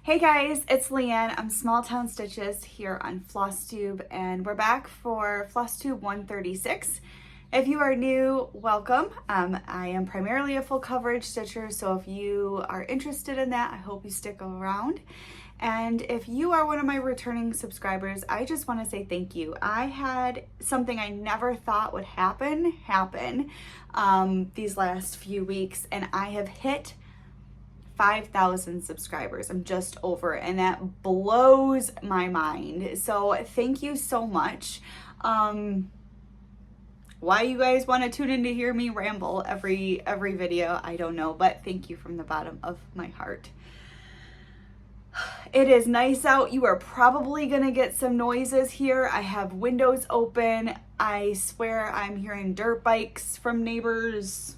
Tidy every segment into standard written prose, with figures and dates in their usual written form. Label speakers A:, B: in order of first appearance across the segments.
A: Hey guys, it's Leann. I'm Small Town Stitches here on Flosstube, and we're back for Flosstube 136. If you are new, welcome. I am primarily a full coverage stitcher, so if you are interested in that, I hope you stick around. And if you are one of my returning subscribers, I just want to say thank you. I had something I never thought would happen these last few weeks, and I have hit 5,000 subscribers. I'm just over it, and that blows my mind. So thank you so much. Why you guys want to tune in to hear me ramble every video, I don't know, but thank you from the bottom of my heart. It is nice out. You are probably gonna get some noises here. I have windows open. I swear I'm hearing dirt bikes from neighbors.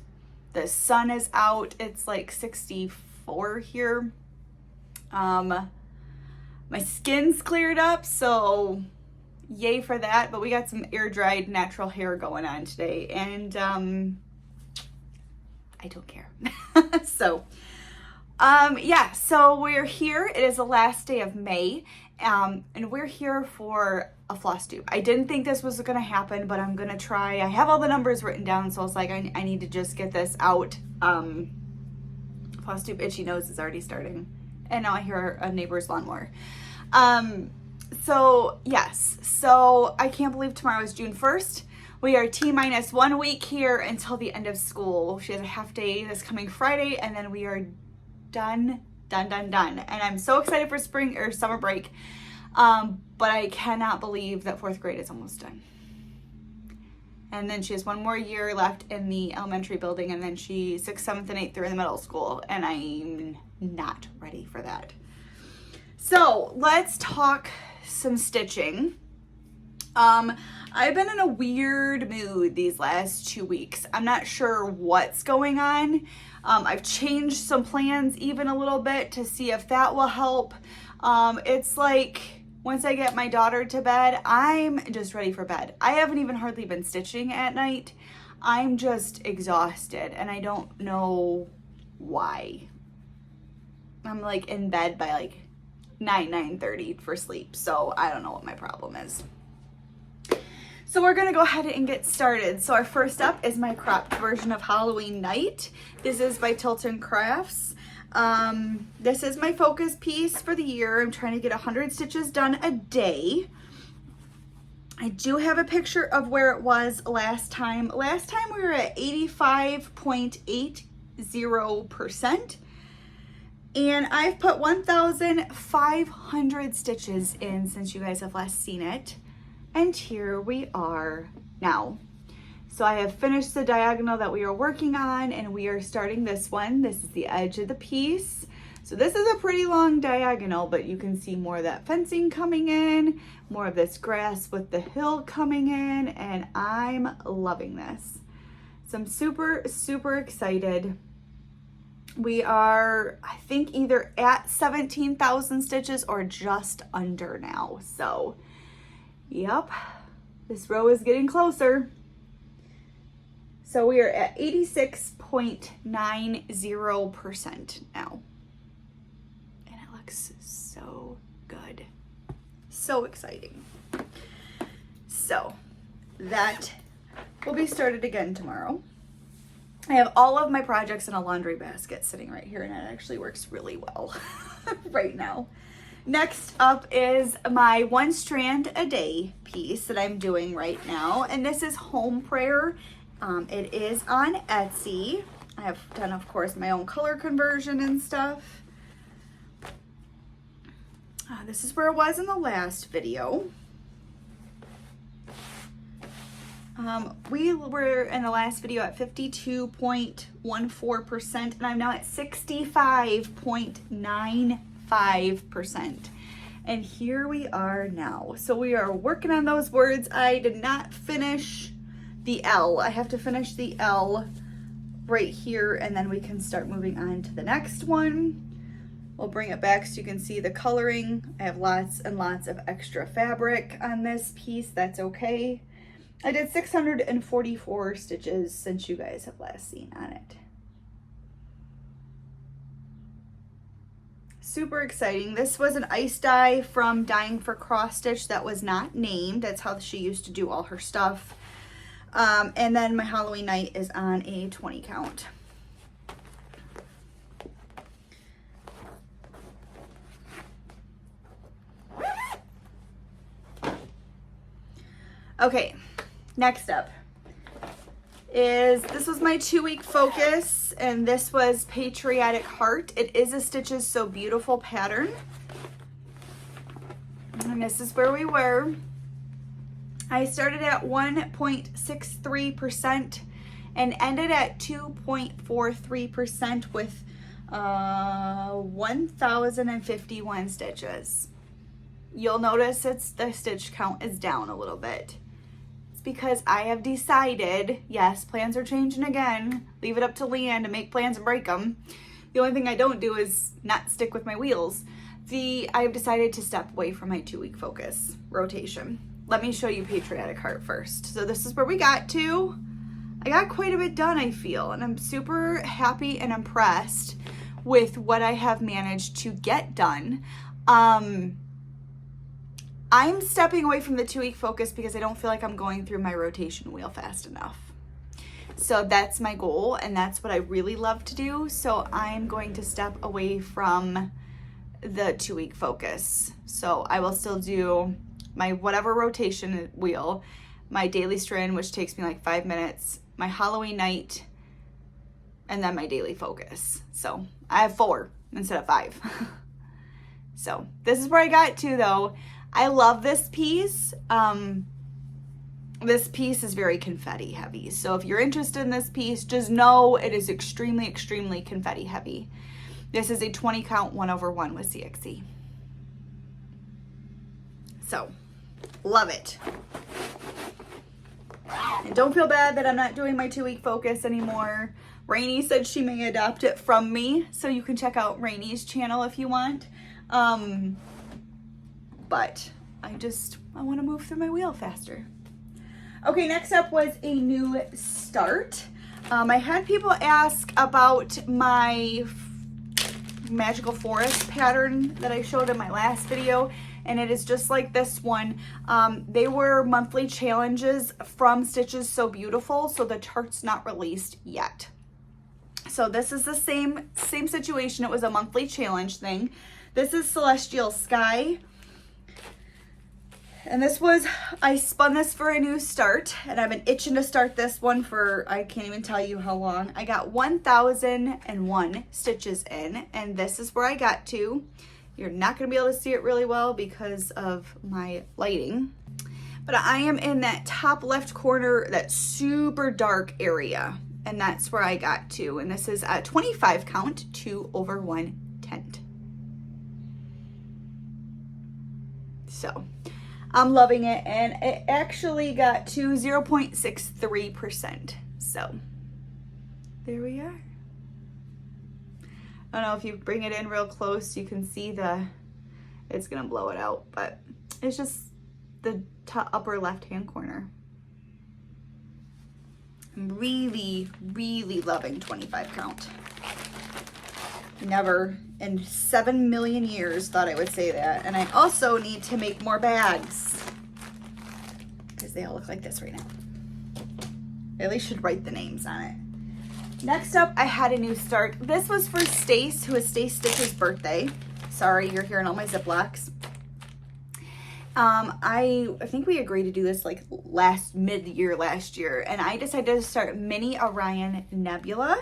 A: The sun is out. It's like 64 here. My skin's cleared up, so yay for that. But we got some air dried natural hair going on today, and I don't care. So yeah, so we're here. It is the last day of May, and we're here for a Flosstube. I didn't think this was gonna happen, but I'm gonna try. I have all the numbers written down, so I was like, I need to just get this out. Flosstube itchy nose is already starting, and now I hear a neighbor's lawnmower. So yes, so I can't believe tomorrow is June 1st. We are T-minus 1 week here until the end of school. She has a half day this coming Friday, and then we are done. And I'm so excited for spring or summer break, but I cannot believe that 4th grade is almost done. And then she has one more year left in the elementary building, and then 6th, 7th, and 8th are in the middle school, and I'm not ready for that. So let's talk some stitching. I've been in a weird mood these last 2 weeks. I'm not sure what's going on. I've changed some plans even a little bit to see if that will help. It's like, once I get my daughter to bed, I'm just ready for bed. I haven't even hardly been stitching at night. I'm just exhausted, and I don't know why. I'm like in bed by like 9:30 for sleep, so I don't know what my problem is. So we're gonna go ahead and get started. So our first up is my cropped version of Halloween Night. This is by Tilton Crafts. This is my focus piece for the year. I'm trying to get 100 stitches done a day. I do have a picture of where it was last time. Last time we were at 85.80%. And I've put 1,500 stitches in since you guys have last seen it. And here we are now. So I have finished the diagonal that we are working on, and we are starting this one. This is the edge of the piece. So this is a pretty long diagonal, but you can see more of that fencing coming in, more of this grass with the hill coming in, and I'm loving this. So I'm super, super excited. We are, I think, either at 17,000 stitches or just under now. So, yep, this row is getting closer. So we are at 86.90% now. And it looks so good. So exciting. So that will be started again tomorrow. I have all of my projects in a laundry basket sitting right here, and it actually works really well right now. Next up is my 1 strand a day piece that I'm doing right now, and this is Home Prayer. It is on Etsy. I have done, of course, my own color conversion and stuff. This is where it was in the last video. We were in the last video at 52.14%, and I'm now at 65.95%. And here we are now. So we are working on those words. I did not finish the L. I have to finish the L right here, and then we can start moving on to the next one. We'll bring it back so you can see the coloring. I have lots and lots of extra fabric on this piece. That's okay. I did 644 stitches since you guys have last seen on it. super exciting. This was an ice dye from Dyeing for Cross Stitch that was not named. That's how she used to do all her stuff. And then my Halloween night is on a 20 count. Okay, next up is, this was my 2-week focus, and this was Patriotic Heart. It is a Stitches So Beautiful pattern. And this is where we were. I started at 1.63% and ended at 2.43% with 1,051 stitches. You'll notice the stitch count is down a little bit. Because I have decided, yes, plans are changing again. Leave it up to Leann to make plans and break them. The only thing I don't do is not stick with my wheels. I have decided to step away from my 2-week focus rotation. Let me show you Patriotic Heart first. So this is where we got to. I got quite a bit done, I feel, and I'm super happy and impressed with what I have managed to get done. I'm stepping away from the 2-week focus because I don't feel like I'm going through my rotation wheel fast enough. So that's my goal, and that's what I really love to do. So I'm going to step away from the 2-week focus. So I will still do my whatever rotation wheel, my daily strand, which takes me like 5 minutes, my Halloween night, and then my daily focus. So I have 4 instead of 5. So this is where I got to, though. I love this piece. This piece is very confetti heavy. So if you're interested in this piece, just know it is extremely, extremely confetti heavy. This is a 20 count 1/1 with CXC. So, love it. And don't feel bad that I'm not doing my 2-week focus anymore. Rainey said she may adopt it from me, so you can check out Rainey's channel if you want. But I want to move through my wheel faster. Okay, next up was a new start. I had people ask about my Magical Forest pattern that I showed in my last video, and it is just like this one. They were monthly challenges from Stitches So Beautiful, so the chart's not released yet. So this is the same situation. It was a monthly challenge thing. This is Celestial Sky. And this was, I spun this for a new start, and I've been itching to start this one for, I can't even tell you how long. I got 1,001 stitches in, and this is where I got to. You're not going to be able to see it really well because of my lighting. But I am in that top left corner, that super dark area, and that's where I got to. And this is a 25 count, 2/110. So I'm loving it, and it actually got to 0.63%. So there we are. I don't know if you bring it in real close, you can see it's gonna blow it out, but it's just the upper left-hand corner. I'm really, really loving 25 count. Never in 7 million years thought I would say that. And I also need to make more bags because they all look like this right now. I at least should write the names on it. Next up, I had a new start. This was for Stace, who is Stace Stitch's birthday. Sorry, you're hearing all my Ziplocs. I think we agreed to do this like mid-year last year, and I decided to start Mini Orion Nebula.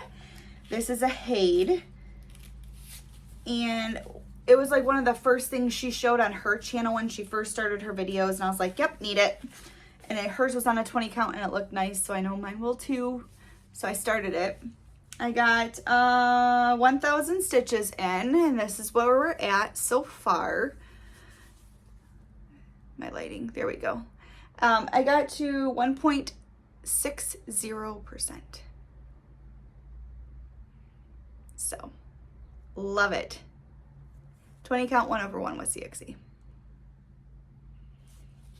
A: This is a Hade. And it was like one of the first things she showed on her channel when she first started her videos, and I was like, yep, need it. And hers was on a 20 count, and it looked nice, so I know mine will too. So I started it. I got 1,000 stitches in, and this is where we're at so far. My lighting, there we go. I got to 1.60%. So love it. 20 count 1/1 with CXC.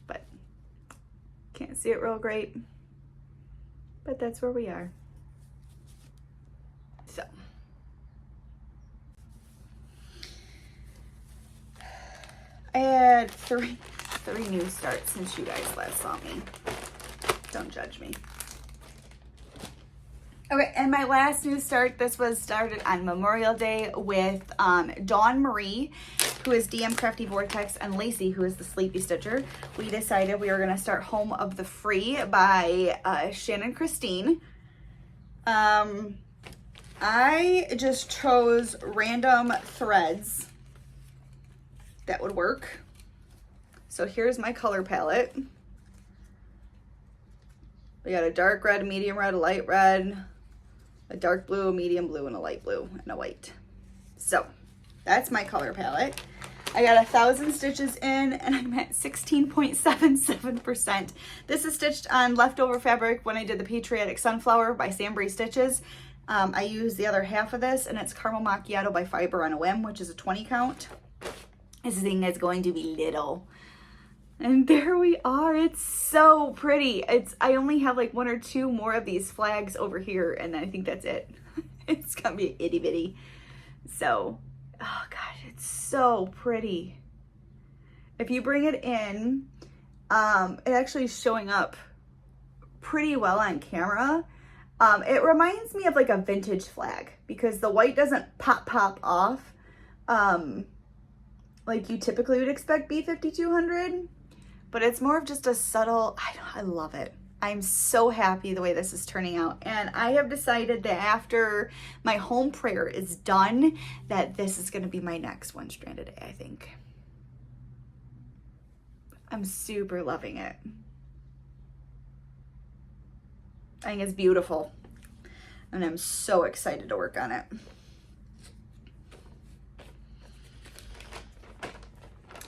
A: But can't see it real great. But that's where we are. So I had three new starts since you guys last saw me. Don't judge me. Okay, and my last new start, this was started on Memorial Day with Dawn Marie, who is DM Crafty Vortex, and Lacey, who is the Sleepy Stitcher. We decided we were going to start Home of the Free by Shannon Christine. I just chose random threads that would work. So here's my color palette. We got a dark red, a medium red, a light red, a dark blue, a medium blue, and a light blue, and a white. So that's my color palette. I got 1,000 stitches in, and I'm at 16.77%. This is stitched on leftover fabric when I did the Patriotic Sunflower by Sambry Stitches. I used the other half of this, and it's Caramel Macchiato by Fiber on a Whim, which is a 20 count. This thing is going to be little. And there we are. It's so pretty. I only have like 1 or 2 more of these flags over here, and I think that's it. It's gonna be itty bitty. So, oh gosh, it's so pretty. If you bring it in, it actually is showing up pretty well on camera. It reminds me of like a vintage flag because the white doesn't pop off like you typically would expect B5200. But it's more of just a subtle, I love it. I'm so happy the way this is turning out. And I have decided that after my home prayer is done, that this is gonna be my next one strand a day, I think. I'm super loving it. I think it's beautiful. And I'm so excited to work on it.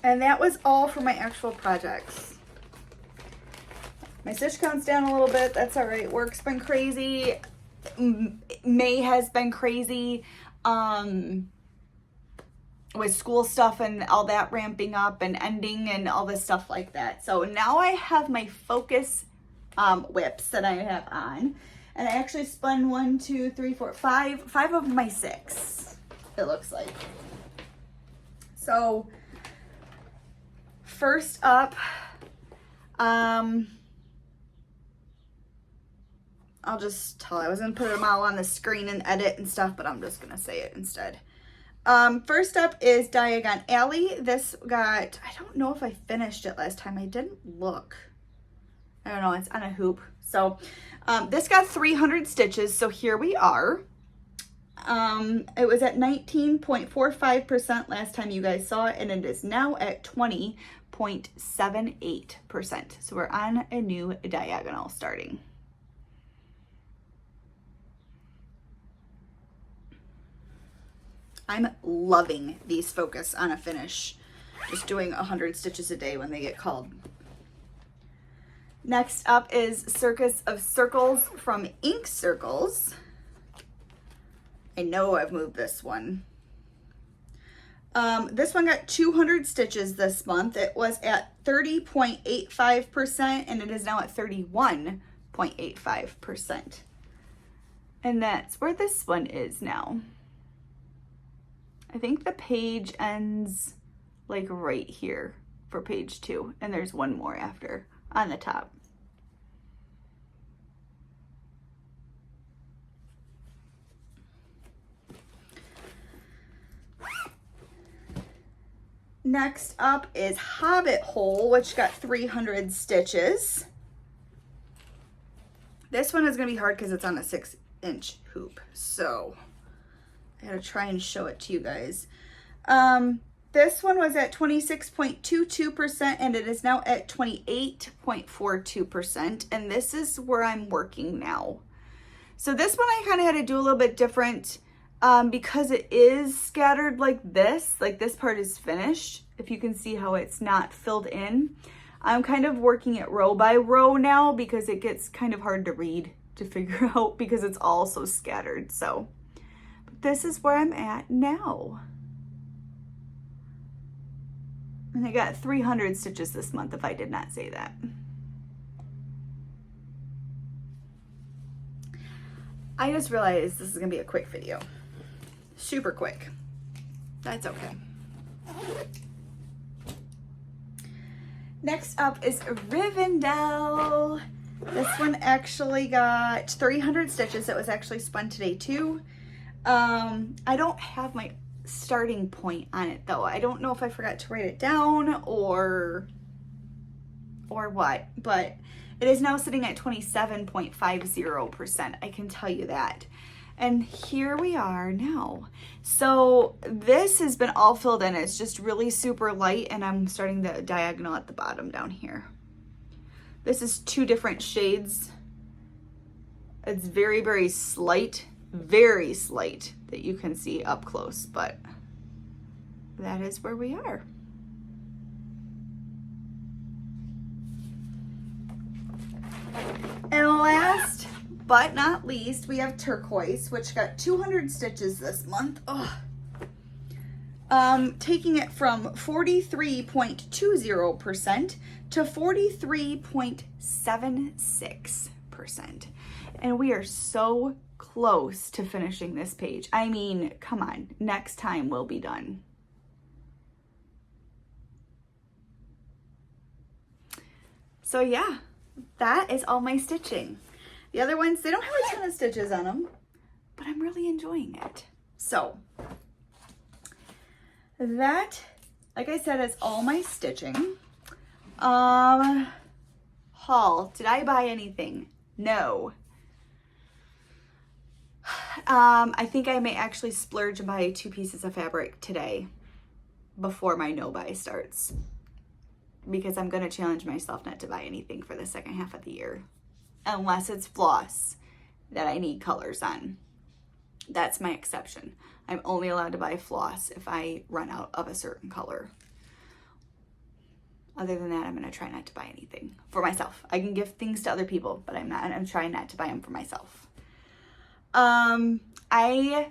A: And that was all for my actual projects. My stitch count's down a little bit. That's all right. Work's been crazy. May has been crazy with school stuff and all that ramping up and ending and all this stuff like that. So now I have my focus whips that I have on. And I actually spun 1, 2, 3, 4, 5 of my 6, it looks like. So first up, I'll just tell, I was gonna put them all on the screen and edit and stuff, but I'm just gonna say it instead. First up is Diagon Alley. This got, I don't know if I finished it last time. I didn't look. I don't know, it's on a hoop. So this got 300 stitches, so here we are. It was at 19.45% last time you guys saw it, and it is now at 20.78%. So we're on a new diagonal starting. I'm loving these focus on a finish. Just doing 100 stitches a day when they get called. Next up is Circus of Circles from Ink Circles. I know I've moved this one. This one got 200 stitches this month. It was at 30.85% and it is now at 31.85%. And that's where this one is now. I think the page ends like right here for page 2, and there's one more after on the top. Next up is Hobbit Hole, which got 300 stitches. This one is going to be hard because it's on a 6-inch hoop, so I gotta try and show it to you guys. This one was at 26.22% and it is now at 28.42%, and this is where I'm working now. So this one I kind of had to do a little bit different because it is scattered like this part is finished. If you can see how it's not filled in. I'm kind of working it row by row now because it gets kind of hard to read, to figure out, because it's all so scattered. So this is where I'm at now. And I got 300 stitches this month, if I did not say that. I just realized this is gonna be a quick video. Super quick. That's okay. Next up is Rivendell. This one actually got 300 stitches. It was actually spun today too. I don't have my starting point on it though. I don't know if I forgot to write it down or what, but it is now sitting at 27.50%. I can tell you that. And here we are now. So this has been all filled in. It's just really super light, and I'm starting the diagonal at the bottom down here. This is 2 different shades. It's very, very slight that you can see up close, but that is where we are. And last but not least, we have turquoise, which got 200 stitches this month. Taking it from 43.20% to 43.76%. And we are so close to finishing this page. I mean, come on, next time we'll be done. So yeah, that is all my stitching. The other ones, they don't have a ton of stitches on them, but I'm really enjoying it. So that, like I said, is all my stitching. Haul, did I buy anything? No. I think I may actually splurge and buy 2 pieces of fabric today before my no buy starts, because I'm going to challenge myself not to buy anything for the second half of the year. Unless it's floss that I need colors on. That's my exception. I'm only allowed to buy floss if I run out of a certain color. Other than that, I'm going to try not to buy anything for myself. I can give things to other people, but I'm trying not to buy them for myself. I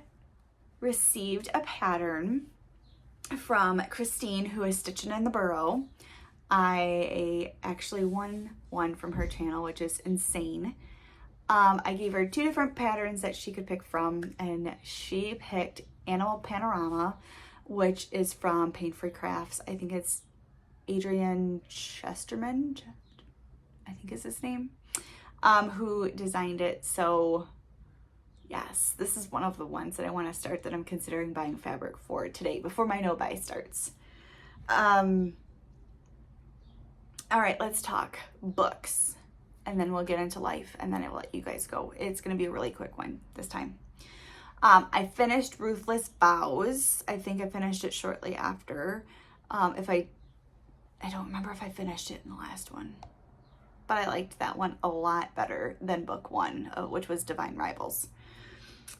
A: received a pattern from Christine, who is Stitching in the Burrow. I actually won one from her channel, which is insane. I gave her 2 different patterns that she could pick from, and she picked Animal Panorama, which is from Pain Free Crafts. I think it's Adrian Chesterman, I think is his name, who designed it. So yes, this is one of the ones that I want to start, that I'm considering buying fabric for today before my no buy starts. All right, let's talk books, and then we'll get into life, and then I will let you guys go. It's going to be a really quick one this time. I finished Ruthless Vows. I think I finished it shortly after. I don't remember if I finished it in the last one, but I liked that one a lot better than book 1, which was Divine Rivals.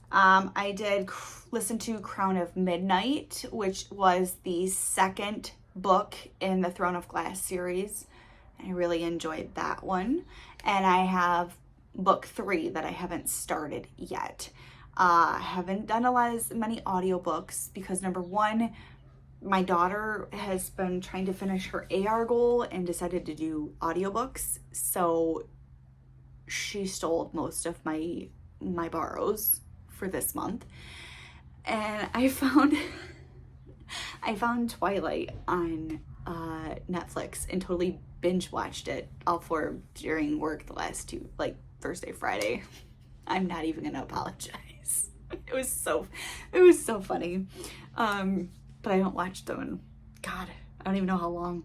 A: I did listen to Crown of Midnight, which was the second book in the Throne of Glass series. I really enjoyed that one. And I have book 3 that I haven't started yet. I haven't done many audiobooks because, number 1, my daughter has been trying to finish her AR goal and decided to do audiobooks. So she stole most of my borrows for this month. And I found Twilight on Netflix and totally binge watched it all for during work the last 2, like Thursday, Friday. I'm not even gonna apologize. It was so funny. But I haven't watched them in, God, I don't even know how long.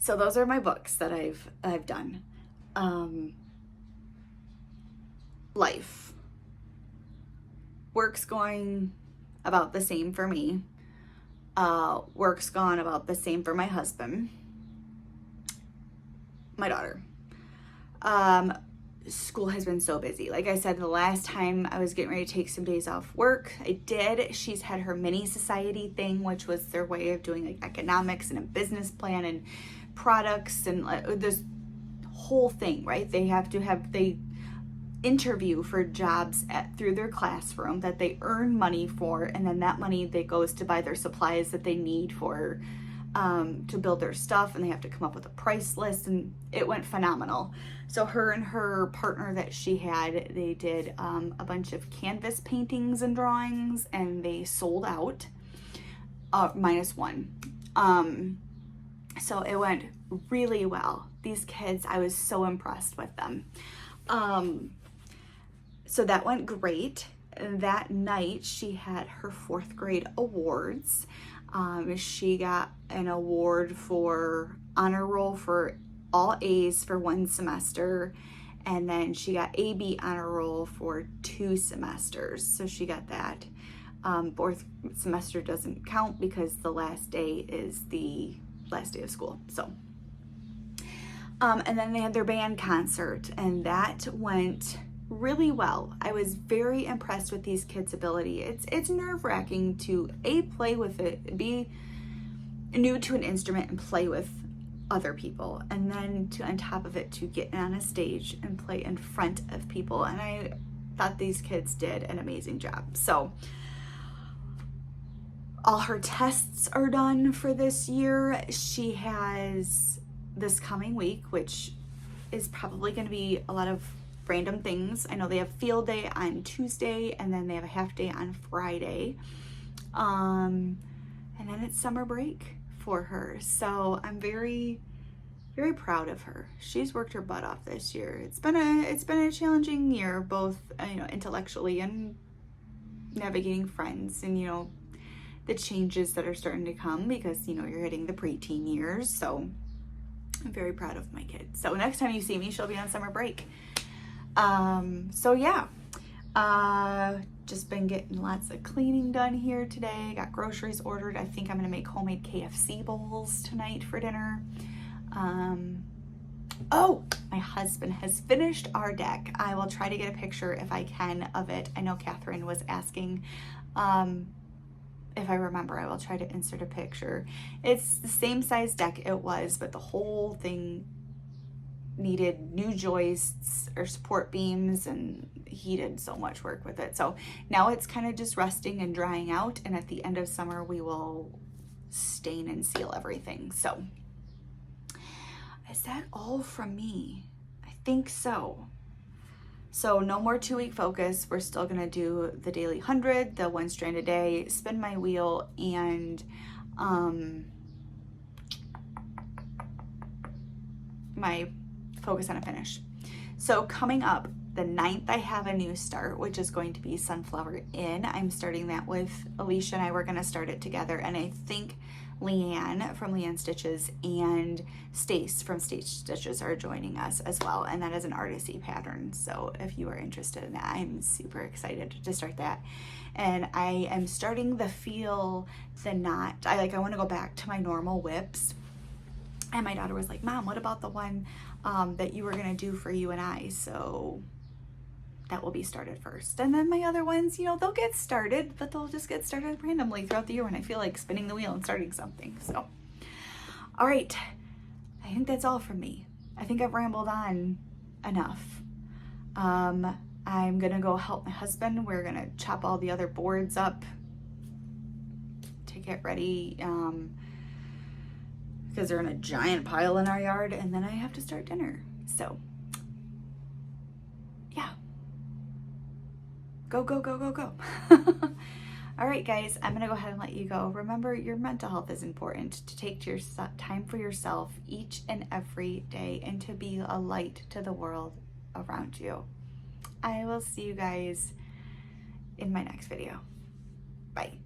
A: So those are my books that I've done. Life. Work's going about the same for me. Work's gone about the same for my husband. My daughter. School has been so busy. Like I said, the last time I was getting ready to take some days off work, I did. She's had her mini society thing, which was their way of doing like economics and a business plan and products and this whole thing, right? They interview for jobs through their classroom that they earn money for, and then that money that goes to buy their supplies that they need for to build their stuff, and they have to come up with a price list, and it went phenomenal. So her and her partner that she had, they did a bunch of canvas paintings and drawings, and they sold out, -1. So it went really well. These kids, I was so impressed with them. So that went great. That night, she had her 4th grade awards. She got an award for honor roll for all A's for 1 semester, and then she got AB honor roll for 2 semesters. So she got that. 4th semester doesn't count because the last day is the last day of school. So, and then they had their band concert, and that went really well. I was very impressed with these kids' ability. It's nerve-wracking to play with it, be new to an instrument and play with other people, and then to, on top of it, to get on a stage and play in front of people. And I thought these kids did an amazing job. So all her tests are done for this year. She has this coming week, which is probably going to be a lot of random things. I know they have field day on Tuesday, and then they have a half day on Friday. And then it's summer break for her. So I'm very, very proud of her. She's worked her butt off this year. It's been a challenging year, both intellectually and navigating friends, and the changes that are starting to come because you're hitting the preteen years. So I'm very proud of my kids. So next time you see me, she'll be on summer break. So yeah, just been getting lots of cleaning done here today. Got groceries ordered. I think I'm gonna make homemade KFC bowls tonight for dinner. Oh, my husband has finished our deck. I will try to get a picture if I can of it. I know Catherine was asking. If I remember, I will try to insert a picture. It's the same size deck it was, but the whole thing needed new joists or support beams, and he did so much work with it. So now it's kind of just resting and drying out, and at the end of summer we will stain and seal everything. So is that all from me? I think so. So no more 2-week focus. We're still gonna do the daily 100, the 1 strand a day, spin my wheel, and my focus on a finish. So coming up, the 9th, I have a new start, which is going to be Sunflower Inn. I'm starting that with Alicia, and I were gonna start it together, and I think Leann from Leann Stitches and Stace from Stace Stitches are joining us as well, and that is an artisy pattern. So if you are interested in that, I'm super excited to start that. And I am starting the Feel the Knot. I want to go back to my normal whips, and my daughter was like, Mom, what about the one that you were gonna do for you and I? So that will be started first, and then my other ones, they'll get started, but they'll just get started randomly throughout the year when I feel like spinning the wheel and starting something. So all right, I think that's all from me. I think I've rambled on enough. I'm gonna go help my husband. We're gonna chop all the other boards up to get ready, because they're in a giant pile in our yard, and then I have to start dinner. So yeah, go, go, go, go, go. All right, guys, I'm gonna go ahead and let you go. Remember, your mental health is important, to take your time for yourself each and every day, and to be a light to the world around you. I will see you guys in my next video. Bye.